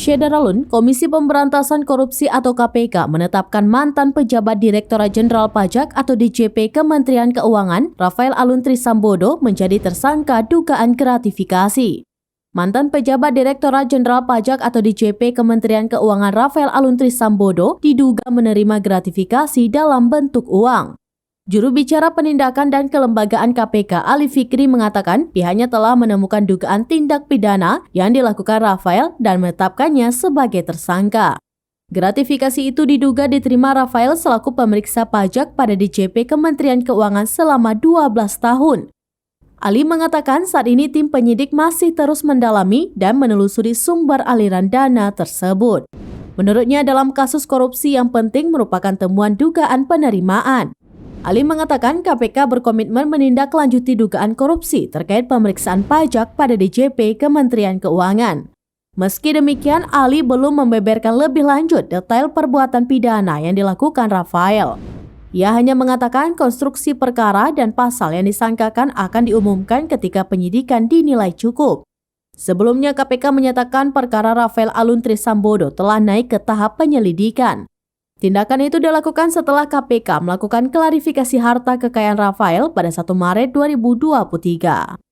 Syederalun, Komisi Pemberantasan Korupsi atau KPK menetapkan mantan pejabat Direktorat Jenderal Pajak atau DJP Kementerian Keuangan, Rafael Aluntri Sambodo, menjadi tersangka dugaan gratifikasi. Mantan pejabat Direktorat Jenderal Pajak atau DJP Kementerian Keuangan Rafael Aluntri Sambodo diduga menerima gratifikasi dalam bentuk uang. Juru bicara Penindakan dan Kelembagaan KPK Ali Fikri mengatakan pihaknya telah menemukan dugaan tindak pidana yang dilakukan Rafael dan menetapkannya sebagai tersangka. Gratifikasi itu diduga diterima Rafael selaku pemeriksa pajak pada DJP Kementerian Keuangan selama 12 tahun. Ali mengatakan saat ini tim penyidik masih terus mendalami dan menelusuri sumber aliran dana tersebut. Menurutnya dalam kasus korupsi yang penting merupakan temuan dugaan penerimaan. Ali mengatakan KPK berkomitmen menindaklanjuti dugaan korupsi terkait pemeriksaan pajak pada DJP Kementerian Keuangan. Meski demikian, Ali belum membeberkan lebih lanjut detail perbuatan pidana yang dilakukan Rafael. Ia hanya mengatakan konstruksi perkara dan pasal yang disangkakan akan diumumkan ketika penyidikan dinilai cukup. Sebelumnya KPK menyatakan perkara Rafael Aluntri Sambodo telah naik ke tahap penyelidikan. Tindakan itu dilakukan setelah KPK melakukan klarifikasi harta kekayaan Rafael pada 1 Maret 2023.